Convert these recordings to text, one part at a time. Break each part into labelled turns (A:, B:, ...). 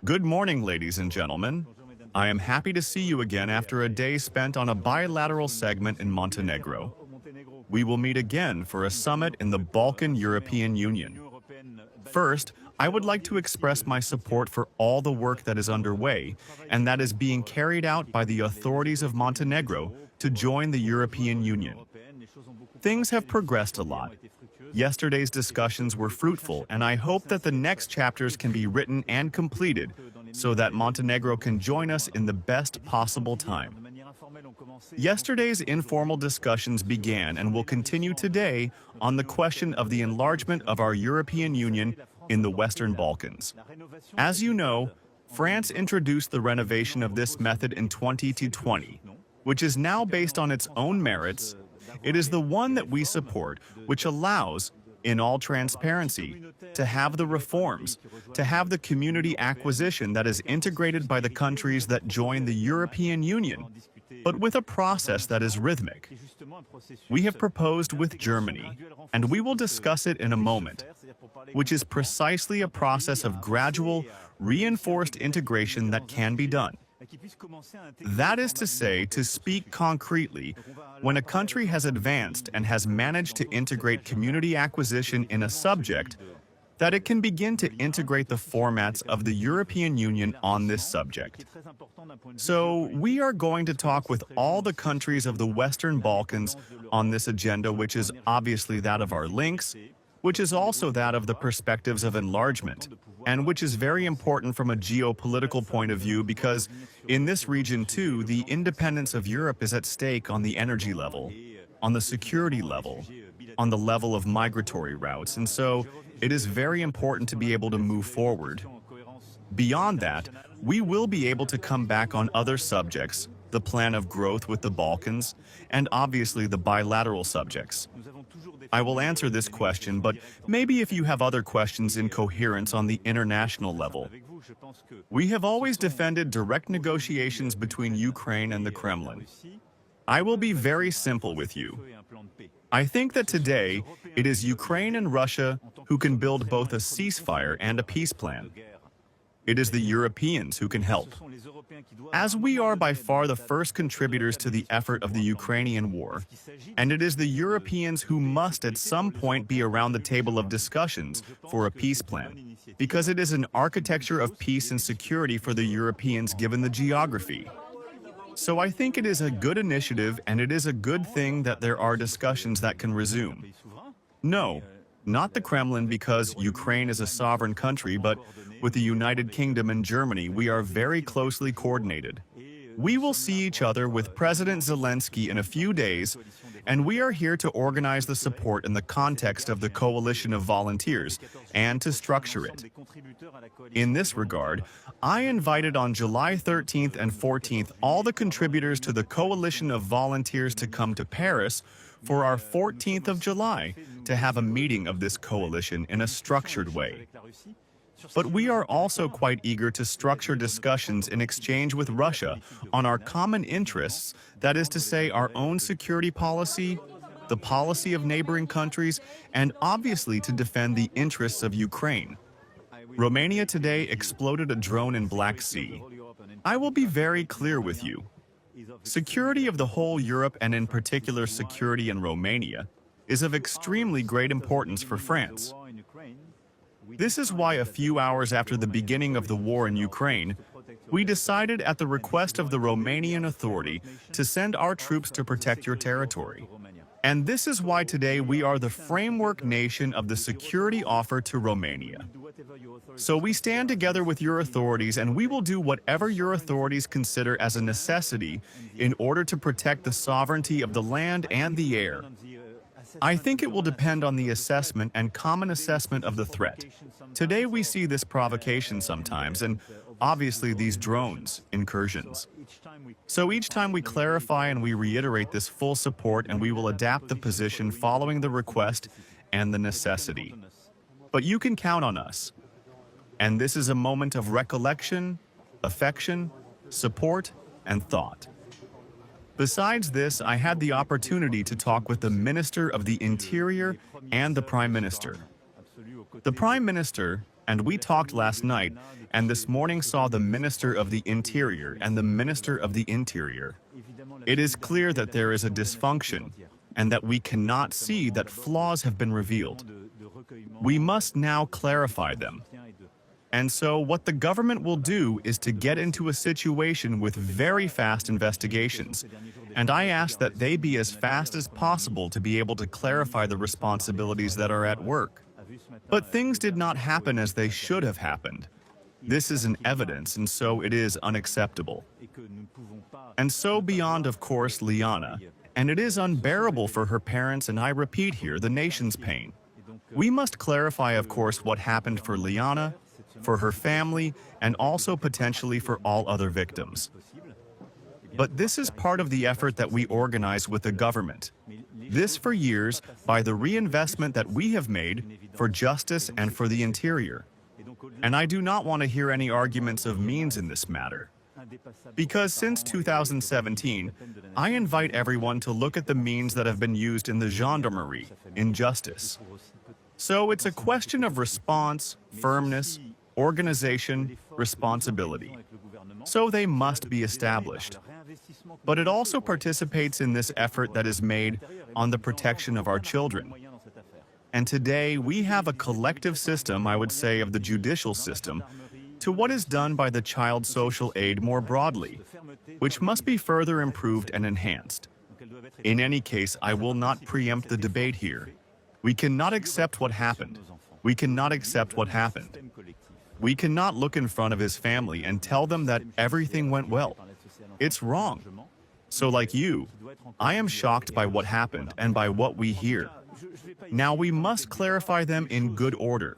A: Good morning, ladies and gentlemen. I am happy to see you again after a day spent on a bilateral segment in Montenegro. We will meet again for a summit in the Balkan European Union. First, I would like to express my support for all the work that is underway and that is being carried out by the authorities of Montenegro to join the European Union. Things have progressed a lot. Yesterday's discussions were fruitful, and I hope that the next chapters can be written and completed so that Montenegro can join us in the best possible time. Yesterday's informal discussions began and will continue today on the question of the enlargement of our European Union in the Western Balkans. As you know, France introduced the renovation of this method in 2020, which is now based on its own merits. It is the one that we support, which allows, in all transparency, to have the reforms, to have the community acquisition that is integrated by the countries that join the European Union, but with a process that is rhythmic. We have proposed with Germany, and we will discuss it in a moment, which is precisely a process of gradual, reinforced integration that can be done. That is to say, to speak concretely, when a country has advanced and has managed to integrate community acquisition in a subject, that it can begin to integrate the formats of the European Union on this subject. So, we are going to talk with all the countries of the Western Balkans on this agenda, which is obviously that of our links, which is also that of the perspectives of enlargement, and which is very important from a geopolitical point of view because in this region too, the independence of Europe is at stake on the energy level, on the security level, on the level of migratory routes, and so it is very important to be able to move forward. Beyond that, we will be able to come back on other subjects, the plan of growth with the Balkans, and obviously the bilateral subjects. I will answer this question, but maybe if you have other questions in coherence on the international level. We have always defended direct negotiations between Ukraine and the Kremlin. I will be very simple with you. I think that today it is Ukraine and Russia who can build both a ceasefire and a peace plan. It is the Europeans who can help. As we are by far the first contributors to the effort of the Ukrainian war, and it is the Europeans who must at some point be around the table of discussions for a peace plan, because it is an architecture of peace and security for the Europeans given the geography. So I think it is a good initiative and it is a good thing that there are discussions that can resume. No, not the Kremlin because Ukraine is a sovereign country, but with the United Kingdom and Germany, we are very closely coordinated. We will see each other with President Zelensky in a few days, and we are here to organize the support in the context of the coalition of volunteers and to structure it. In this regard, I invited on July 13th and 14th all the contributors to the coalition of volunteers to come to Paris for our 14th of July to have a meeting of this coalition in a structured way. But we are also quite eager to structure discussions in exchange with Russia on our common interests, that is to say our own security policy, the policy of neighboring countries, and obviously to defend the interests of Ukraine. Romania today exploded a drone in Black Sea. I will be very clear with you. Security of the whole Europe and in particular security in Romania is of extremely great importance for France. This is why a few hours after the beginning of the war in Ukraine, we decided at the request of the Romanian Authority to send our troops to protect your territory. And this is why today we are the framework nation of the security offer to Romania. So we stand together with your authorities and we will do whatever your authorities consider as a necessity in order to protect the sovereignty of the land and the air. I think it will depend on the assessment and common assessment of the threat. Today we see this provocation sometimes, and obviously these drones, incursions. So each time we clarify and we reiterate this full support and we will adapt the position following the request and the necessity. But you can count on us. And this is a moment of recollection, affection, support, and thought. Besides this, I had the opportunity to talk with the Minister of the Interior and the Prime Minister. The Prime Minister, And we talked last night, and this morning saw the Minister of the Interior and the Minister of the Interior. It is clear that there is a dysfunction, and that we cannot see that flaws have been revealed. We must now clarify them. And so what the government will do is to get into a situation with very fast investigations. And I ask that they be as fast as possible to be able to clarify the responsibilities that are at work. But things did not happen as they should have happened. This is an evidence, and so it is unacceptable. And so beyond, of course, Liana, and it is unbearable for her parents, and I repeat here, the nation's pain. We must clarify, of course, what happened for Liana, for her family, and also potentially for all other victims. But this is part of the effort that we organize with the government. This for years, by the reinvestment that we have made for justice and for the interior. And I do not want to hear any arguments of means in this matter. Because since 2017, I invite everyone to look at the means that have been used in the gendarmerie, in justice. So it's a question of response, firmness, organization, responsibility. So they must be established. But it also participates in this effort that is made on the protection of our children. And today we have a collective system, I would say, of the judicial system, to what is done by the child social aid more broadly, which must be further improved and enhanced. In any case, I will not preempt the debate here. We cannot accept what happened. We cannot accept what happened. We cannot look in front of his family and tell them that everything went well. It's wrong. So like you, I am shocked by what happened and by what we hear. Now we must clarify them in good order.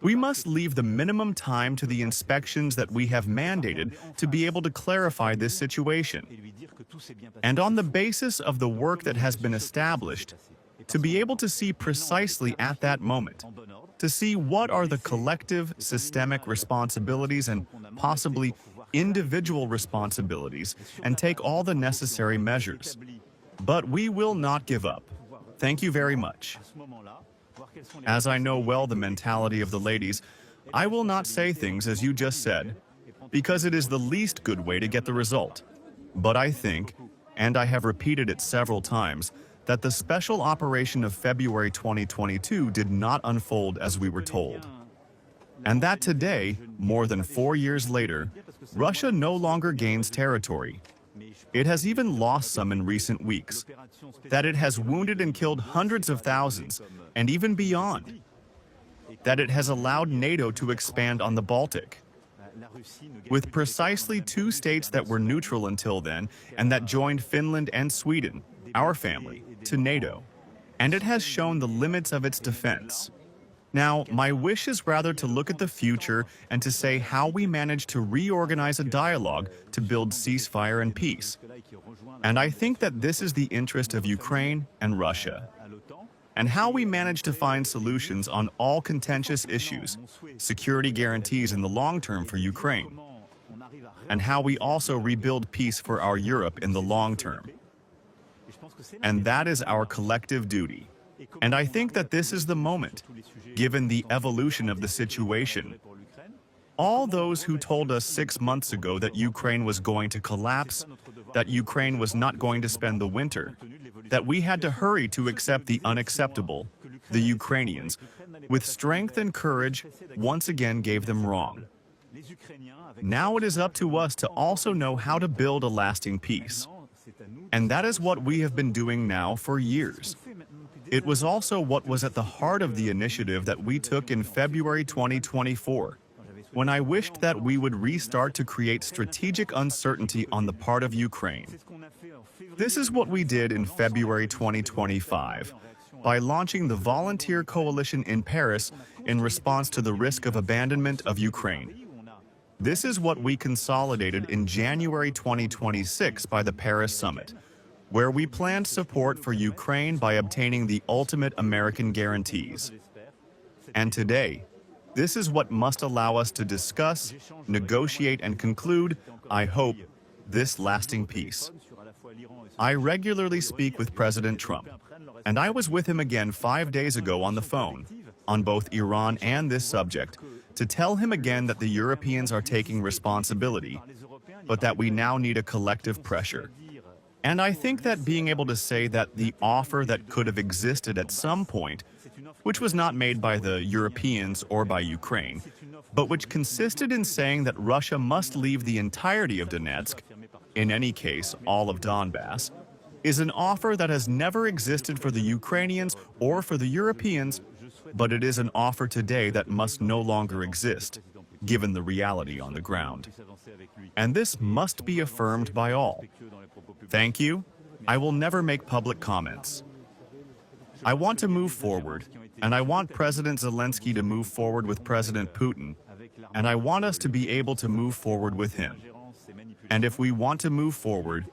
A: We must leave the minimum time to the inspections that we have mandated to be able to clarify this situation. And on the basis of the work that has been established, to be able to see precisely at that moment, to see what are the collective, systemic responsibilities and possibly individual responsibilities, and take all the necessary measures. But we will not give up. Thank you very much. As I know well the mentality of the ladies, I will not say things as you just said, because it is the least good way to get the result. But I think, and I have repeated it several times, that the special operation of February 2022 did not unfold as we were told. And that today, more than 4 years later, Russia no longer gains territory. It has even lost some in recent weeks. That it has wounded and killed hundreds of thousands, and even beyond. That it has allowed NATO to expand on the Baltic. With precisely 2 states that were neutral until then, and that joined Finland and Sweden, our family, to NATO. And it has shown the limits of its defense. Now, my wish is rather to look at the future and to say how we manage to reorganize a dialogue to build ceasefire and peace. And I think that this is the interest of Ukraine and Russia. And how we manage to find solutions on all contentious issues, security guarantees in the long term for Ukraine, and how we also rebuild peace for our Europe in the long term. And that is our collective duty. And I think that this is the moment, given the evolution of the situation. All those who told us 6 months ago that Ukraine was going to collapse, that Ukraine was not going to spend the winter, that we had to hurry to accept the unacceptable, the Ukrainians, with strength and courage, once again gave them wrong. Now it is up to us to also know how to build a lasting peace. And that is what we have been doing now for years. It was also what was at the heart of the initiative that we took in February 2024, when I wished that we would restart to create strategic uncertainty on the part of Ukraine. This is what we did in February 2025, by launching the Volunteer Coalition in Paris in response to the risk of abandonment of Ukraine. This is what we consolidated in January 2026 by the Paris Summit, where we planned support for Ukraine by obtaining the ultimate American guarantees. And today, this is what must allow us to discuss, negotiate, and conclude, I hope, this lasting peace. I regularly speak with President Trump, and I was with him again 5 days ago on the phone, on both Iran and this subject to tell him again that the Europeans are taking responsibility, but that we now need a collective pressure. And I think that being able to say that the offer that could have existed at some point, which was not made by the Europeans or by Ukraine, but which consisted in saying that Russia must leave the entirety of Donetsk, in any case, all of Donbas, is an offer that has never existed for the Ukrainians or for the Europeans, but it is an offer today that must no longer exist, given the reality on the ground. And this must be affirmed by all. Thank you. I will never make public comments. I want to move forward, and I want President Zelensky to move forward with President Putin, and I want us to be able to move forward with him. And if we want to move forward,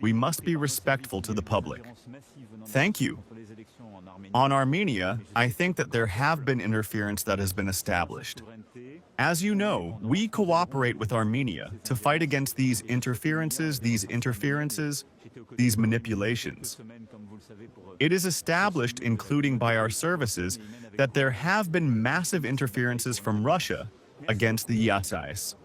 A: we must be respectful to the public. Thank you. On Armenia, I think that there have been interference that has been established. As you know, we cooperate with Armenia to fight against these interferences, these manipulations. It is established, including by our services, that there have been massive interferences from Russia against the Yatsais.